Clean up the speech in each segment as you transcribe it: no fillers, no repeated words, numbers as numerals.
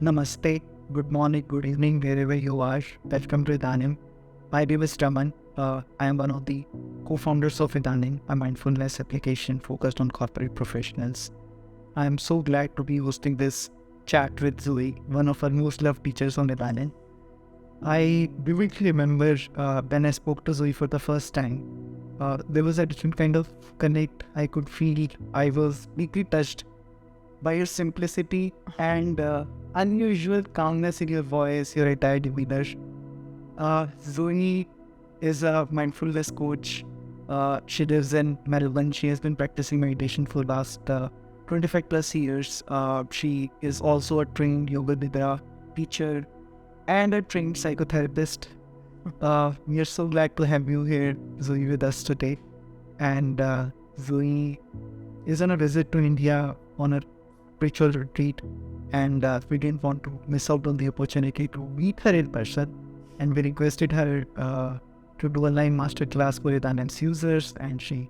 Namaste, good morning, good evening, wherever you are. Welcome to Idanim. My name is Raman. I am one of the co-founders of Idanim, a mindfulness application focused on corporate professionals. I am so glad to be hosting this chat with Zoe, one of our most loved teachers on Idanim. I vividly remember when I spoke to Zoe for the first time, there was a different kind of connect I could feel. I was deeply touched by your simplicity and unusual calmness in your voice, your entire demeanor. Zoe is a mindfulness coach. She lives in Melbourne. She has been practicing meditation for the last 25 plus years. She is also a trained Yoga Nidra teacher and a trained psychotherapist. We are so glad to have you here, Zoe, with us today. And Zoe is on a visit to India on a spiritual retreat, and we didn't want to miss out on the opportunity to meet her in person, and we requested her to do a live masterclass for Idanim's users, and she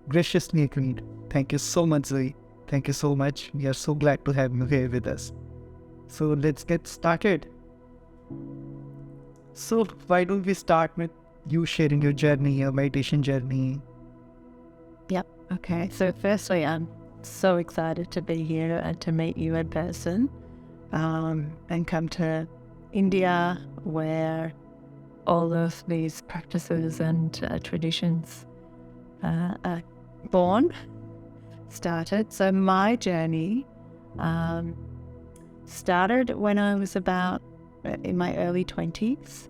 graciously agreed. Thank you so much, Zoe. Thank you so much. We are so glad to have you here with us. So let's get started. So why don't we start with you sharing your journey, your meditation journey? Yep. Okay. So firstly, I'm so excited to be here and to meet you in person, and come to India where all of these practices and traditions are started. So my journey started when I was about in my early 20s,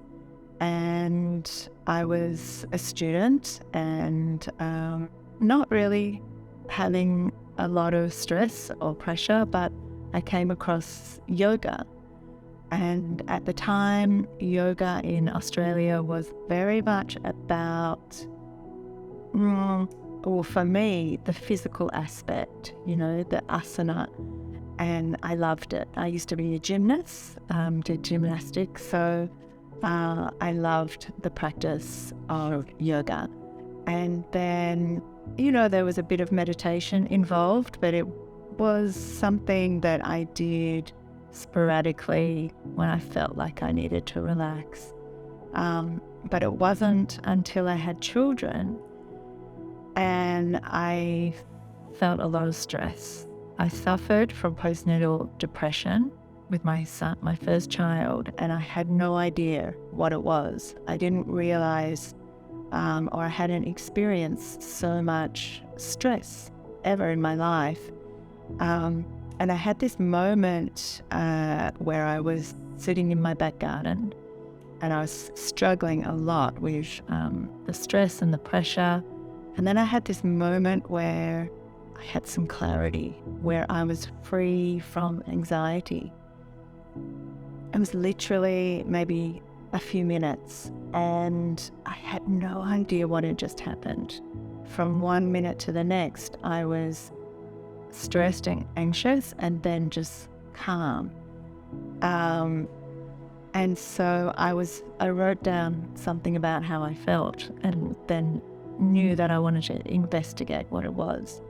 and I was a student and not really having a lot of stress or pressure, but I came across yoga. And at the time, yoga in Australia was very much about, or for me, the physical aspect, the asana. And I loved it. I used to be a gymnast, did gymnastics, so I loved the practice of yoga. And then, there was a bit of meditation involved, but it was something that I did sporadically when I felt like I needed to relax. But it wasn't until I had children and I felt a lot of stress. I suffered from postnatal depression with my son, my first child, and I had no idea what it was. I didn't realize or I hadn't experienced so much stress ever in my life. And I had this moment where I was sitting in my back garden and I was struggling a lot with the stress and the pressure. And then I had this moment where I had some clarity, where I was free from anxiety. It was literally maybe a few minutes, and I had no idea what had just happened. From 1 minute to the next, I was stressed and anxious, and then just calm. And so I wrote down something about how I felt, and then knew that I wanted to investigate what it was.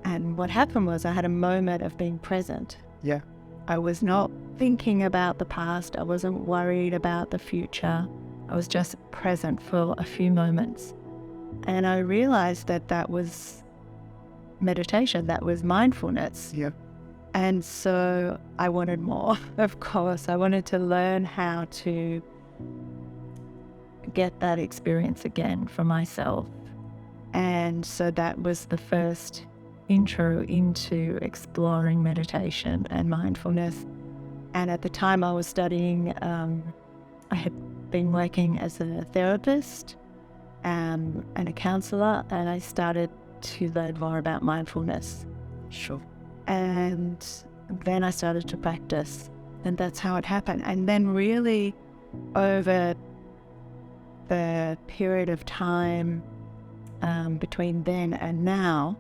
And what happened was I had a moment of being present. Yeah. I was not thinking about the past. I wasn't worried about the future. I was just present for a few moments. And I realized that was meditation, that was mindfulness. Yeah. And so I wanted more, of course. I wanted to learn how to get that experience again for myself. And so that was the first intro into exploring meditation and mindfulness. And at the time I was studying, I had been working as a therapist and a counselor, and I started to learn more about mindfulness. Sure. And then I started to practice, and that's how it happened. And then really over the period of time between then and now,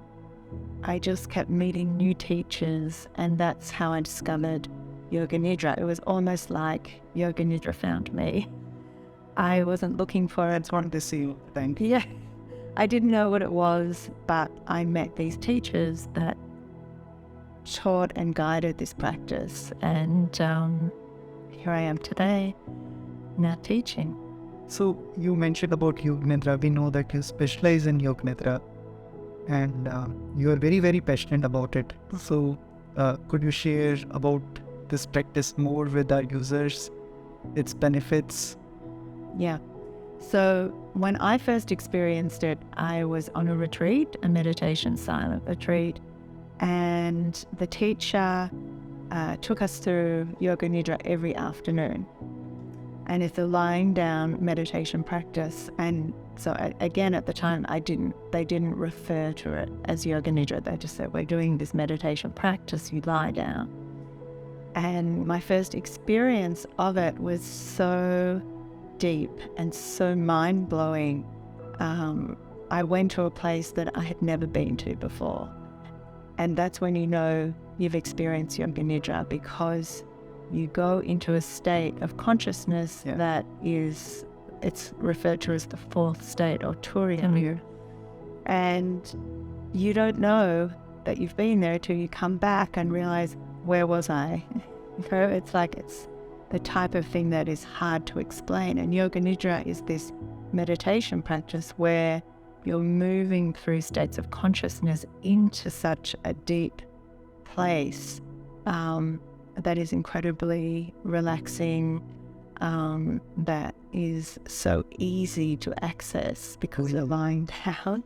I just kept meeting new teachers, and that's how I discovered Yoga Nidra. It was almost like Yoga Nidra found me. I wasn't looking for it. That's what they say, thank you. Yeah, I didn't know what it was, but I met these teachers that taught and guided this practice. And here I am today, now teaching. So you mentioned about Yoga Nidra. We know that you specialize in Yoga Nidra, and you are very, very passionate about it. So could you share about this practice more with our users, its benefits? Yeah. So when I first experienced it, I was on a retreat, a meditation silent retreat, and the teacher took us through Yoga Nidra every afternoon. And it's a lying down meditation practice. And so again, at the time, they didn't refer to it as Yoga Nidra. They just said, we're doing this meditation practice, you lie down. And my first experience of it was so deep and so mind-blowing. I went to a place that I had never been to before. And that's when you know you've experienced Yoga Nidra, because you go into a state of consciousness that is, it's referred to as the fourth state, or Turiya. And you don't know that you've been there till you come back and realize, where was I? It's like, it's the type of thing that is hard to explain. And Yoga Nidra is this meditation practice where you're moving through states of consciousness into such a deep place that is incredibly relaxing, that is so easy to access because you're lying down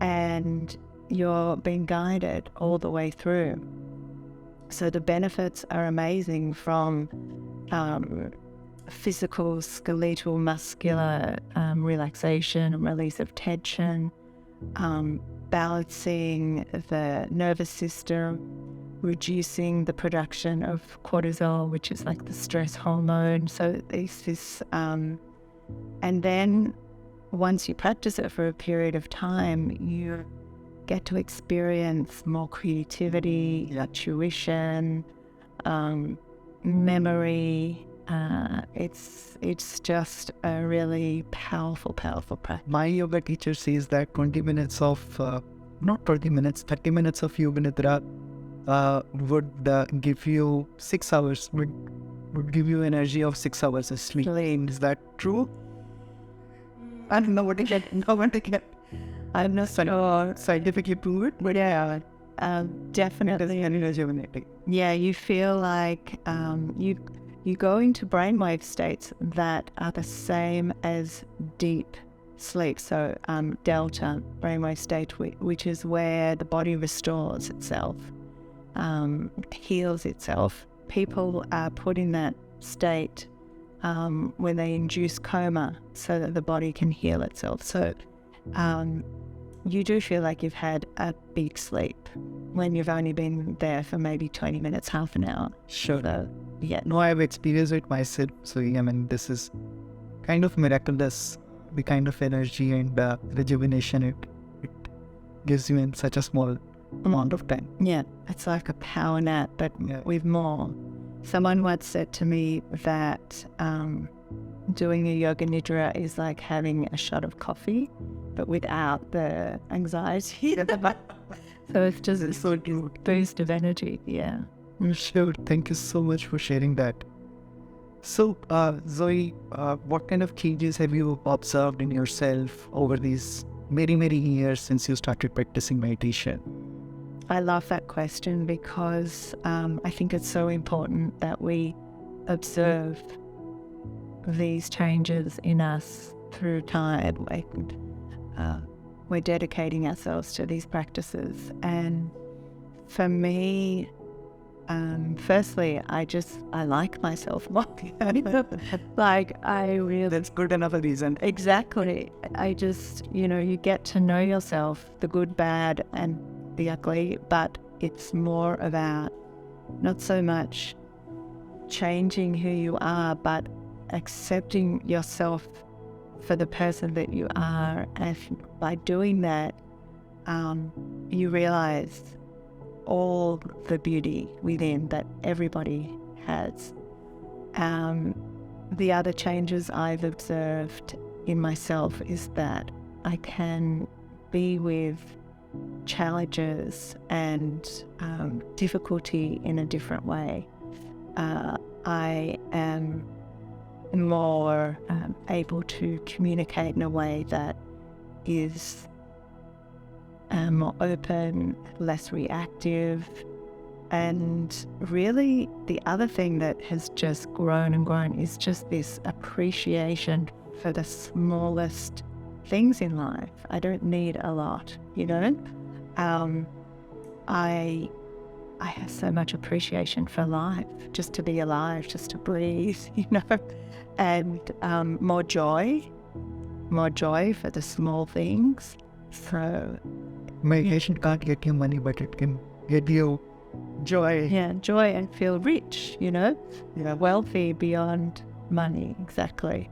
and you're being guided all the way through. So the benefits are amazing, from physical, skeletal, muscular relaxation and release of tension, balancing the nervous system, reducing the production of cortisol, which is like the stress hormone. So there's this, and then once you practice it for a period of time, you get to experience more creativity, intuition, memory. It's just a really powerful practice. My yoga teacher says that 20 minutes of, not 20 minutes, 30 minutes of Yoga Nidra would give you 6 hours, would give you energy of 6 hours of sleep. Is that true? I don't know what to get. I'm not sure scientifically proven, but yeah, Definitely. rejuvenating. Yeah, you feel like you go into brainwave states that are the same as deep sleep. So delta brainwave state, which is where the body restores itself, heals itself. People are put in that state when they induce coma so that the body can heal itself. So you do feel like you've had a big sleep when you've only been there for maybe 20 minutes, half an hour. Sure. So, yeah. No, I've experienced it myself. So, I mean, this is kind of miraculous, the kind of energy and rejuvenation it gives you in such a small amount of time. Yeah, it's like a power nap, but with more. Someone once said to me that doing a Yoga Nidra is like having a shot of coffee, but without the anxiety. So it's just a sort of boost of energy. Yeah. Sure. Thank you so much for sharing that. So, Zoe, what kind of changes have you observed in yourself over these many, many years since you started practicing meditation? I love that question because I think it's so important that we observe these changes in us through time. We're dedicating ourselves to these practices. And for me, firstly, I like myself more. Like, I really... That's good enough a reason. Exactly. I just, you get to know yourself, the good, bad, and the ugly, but it's more about not so much changing who you are, but accepting yourself for the person that you are. And by doing that, you realize all the beauty within that everybody has. The other changes I've observed in myself is that I can be with challenges and difficulty in a different way. I am more able to communicate in a way that is more open, less reactive. And really, the other thing that has just grown and grown is just this appreciation for the smallest things in life. I don't need a lot, you know? I have so much appreciation for life, just to be alive, just to breathe, you know? And more joy for the small things. So meditation can't get you money, but it can get you joy. Yeah, joy, and feel rich, you know? Yeah. Wealthy beyond money, exactly.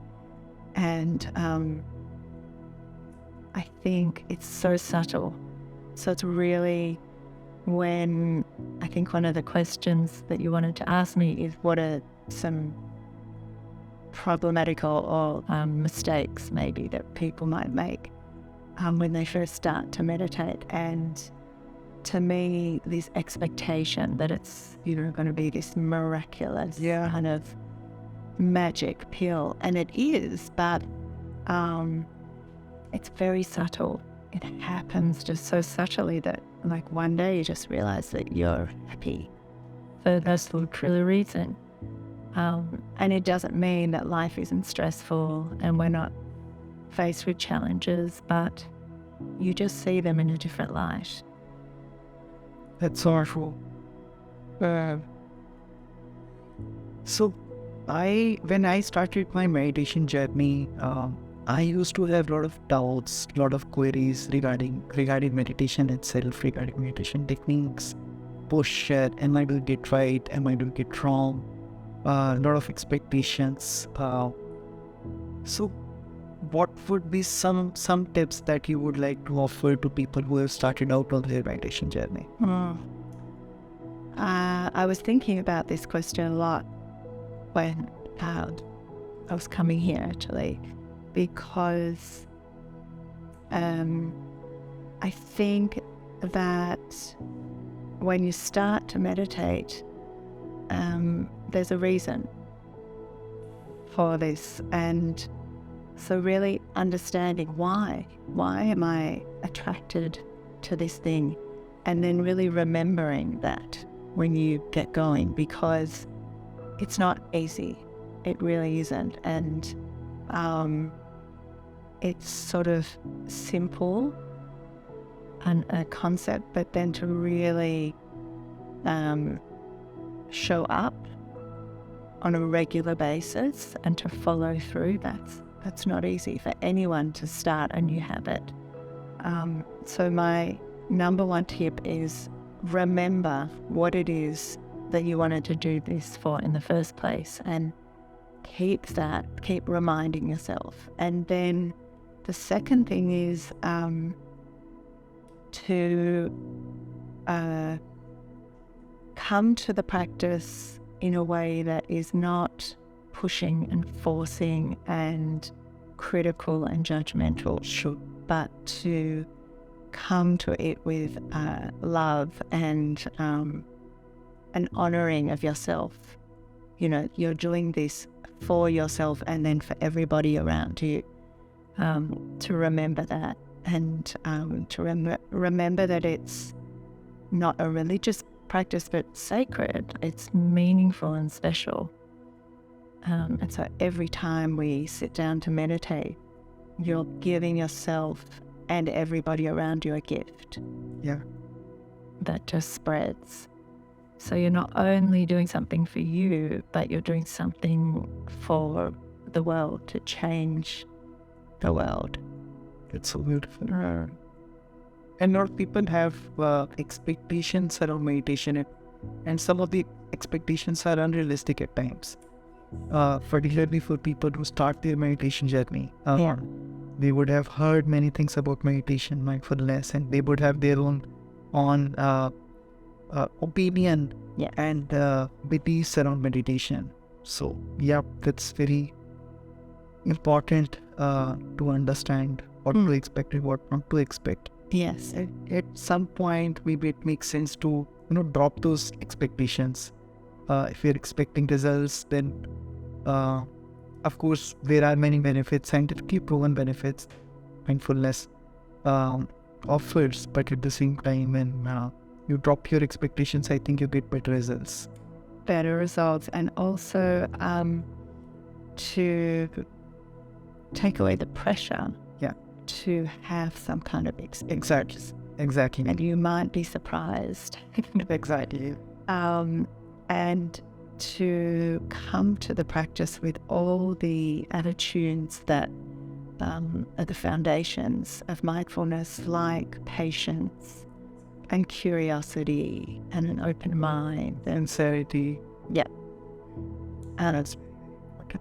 And I think it's so subtle. So it's really when I think one of the questions that you wanted to ask me is what are some problematical or mistakes maybe that people might make when they first start to meditate. And to me, this expectation that it's, you know, going to be this miraculous kind of magic pill, and it is, but it's very subtle. It happens just so subtly that like one day you just realize that you're happy for this literally reason. And it doesn't mean that life isn't stressful and we're not faced with challenges, but you just see them in a different light. That's so true. So when I started my meditation journey, I used to have a lot of doubts, a lot of queries regarding meditation itself, regarding meditation techniques, posture, am I doing it right, am I doing it wrong, a lot of expectations. So what would be some tips that you would like to offer to people who have started out on their meditation journey? I was thinking about this question a lot when I was coming here, actually, because I think that when you start to meditate, there's a reason for this. And so really understanding why am I attracted to this thing, and then really remembering that when you get going, because it's not easy. It really isn't. And it's sort of simple and a concept, but then to really show up on a regular basis and to follow through, that's not easy for anyone to start a new habit. So my number one tip is remember what it is that you wanted to do this for in the first place, and keep reminding yourself. And then the second thing is to come to the practice in a way that is not pushing and forcing and critical and judgmental, but to come to it with love and an honoring of yourself. You know, you're doing this for yourself and then for everybody around you. To remember that, and to remember that it's not a religious practice but sacred. It's meaningful and special. And so every time we sit down to meditate, you're giving yourself and everybody around you a gift. Yeah. That just spreads. So you're not only doing something for you, but you're doing something for the world, to change the world. It's so beautiful. And a lot of people have expectations around meditation, and some of the expectations are unrealistic at times. Particularly for people who start their meditation journey. They would have heard many things about meditation, mindfulness, and they would have their own opinion and beliefs around meditation. So, that's very important to understand what to expect and what not to expect. Yes. At some point, maybe it makes sense to drop those expectations. If you're expecting results, then of course there are many benefits, scientifically proven benefits mindfulness offers, but at the same time, when you drop your expectations, I think you get better results. Better results, and also to take away the pressure to have some kind of experience. Exactly. And you might be surprised. Exactly. And to come to the practice with all the attitudes that are the foundations of mindfulness, like patience and curiosity and an open mind. Sincerity. Yeah. And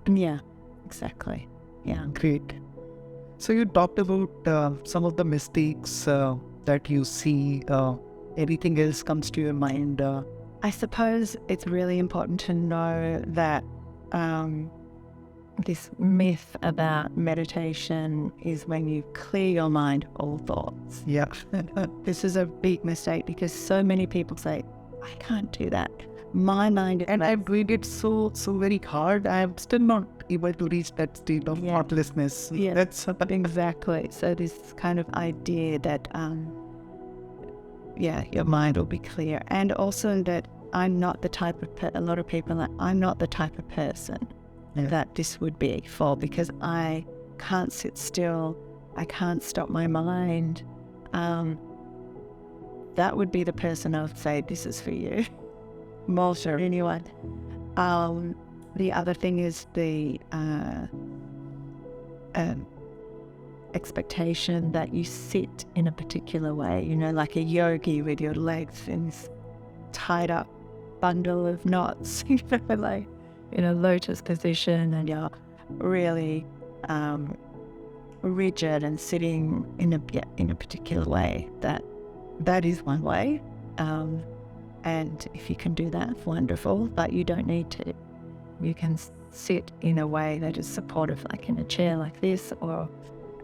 yeah, exactly. Yeah. Great. So you talked about some of the mistakes that you see. Anything else comes to your mind? I suppose it's really important to know that this myth about meditation is when you clear your mind of all thoughts. Yeah. This is a big mistake because so many people say, I can't do that. My mind is... And I'm doing it so very hard. I'm still not able to reach that state of thoughtlessness. Yeah, That's exactly. So this kind of idea that, your mind will be clear. And also that I'm not the type of... a lot of people are, I'm not the type of person that this would be for, because I can't sit still. I can't stop my mind. That would be the person I would say, this is for you. More sure. Anyway, the other thing is the expectation that you sit in a particular way, like a yogi with your legs in this tied up bundle of knots, like in a lotus position, and you're really rigid and sitting in a particular way. That is one way. And if you can do that, wonderful, but you don't need to. You can sit in a way that is supportive, like in a chair like this, or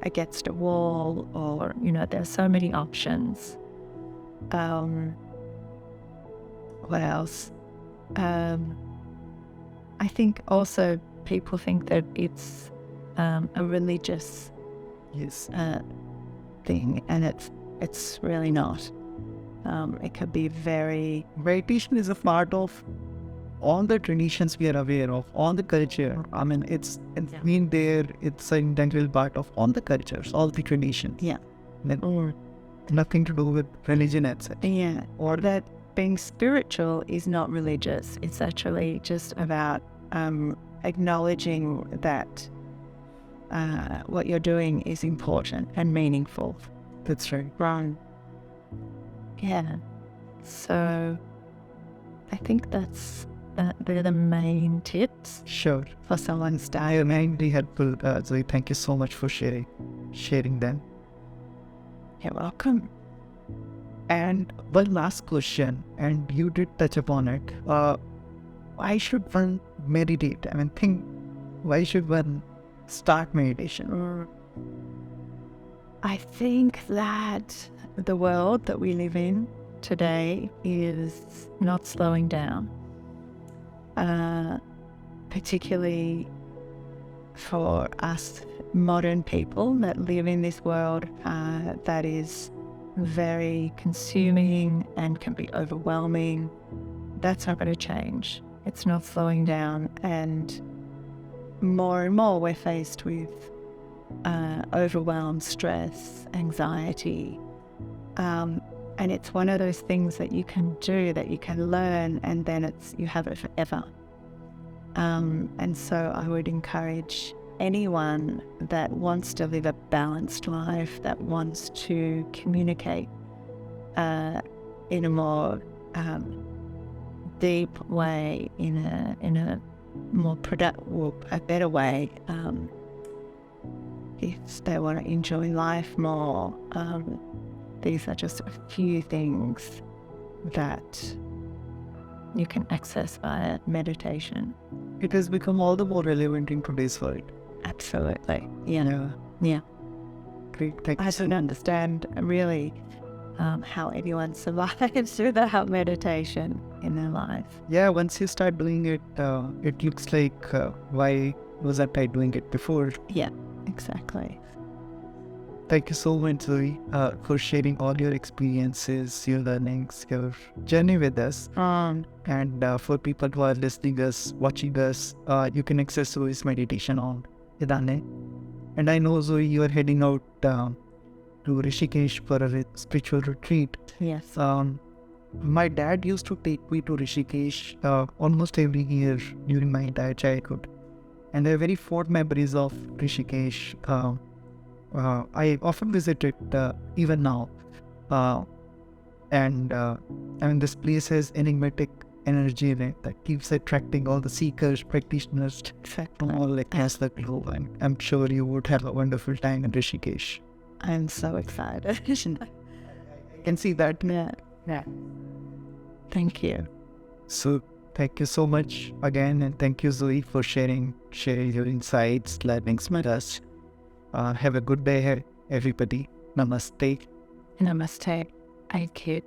against a wall, or, there are so many options. What else? I think also people think that it's a religious thing, and it's really not. It could be very... Meditation is a part of all the traditions we are aware of, all the culture. I mean, it's been there. It's an integral part of all the cultures, all the traditions. Yeah. Nothing to do with religion, etc. Yeah. Or that being spiritual is not religious. It's actually just about acknowledging that what you're doing is important and meaningful. That's right. Right. Yeah. So I think they're the main tips. Sure. For someone starting. I am really helpful, Zoe. Thank you so much for sharing them. You're welcome. And one last question, and you did touch upon it. Why should one meditate? I mean, why should one start meditation? I think that the world that we live in today is not slowing down, particularly for us modern people that live in this world that is very consuming and can be overwhelming. That's not going to change. It's not slowing down, and more we're faced with overwhelm, stress, anxiety, and it's one of those things that you can do, that you can learn, and then you have it forever. And so I would encourage anyone that wants to live a balanced life, that wants to communicate in a more deep way, in a more productive, a better way. If they want to enjoy life more, these are just a few things that you can access via meditation. It has become all the more relevant in today's world. Absolutely. Yeah. Great. Thank I you. don't understand really how anyone survives without meditation in their life. Yeah, once you start doing it, it looks like, why wasn't I doing it before? Yeah, exactly. Thank you so much, Zoe, for sharing all your experiences, your learnings, your journey with us. And for people who are listening us, watching us, you can access Zoe's meditation on Idanim. And I know, Zoe, you are heading out to Rishikesh for a spiritual retreat. Yes. My dad used to take me to Rishikesh almost every year during my entire childhood. And I have very fond memories of Rishikesh. I often visit it even now. And I mean, this place has enigmatic energy in it that keeps attracting all the seekers, practitioners from all across the globe. And I'm sure you would have a wonderful time in Rishikesh. I'm so excited. I can see that. Yeah. Thank you. So thank you so much again, and thank you, Zoe, for sharing your insights, learnings with us. Have a good day, everybody. Namaste. Namaste. Thank you.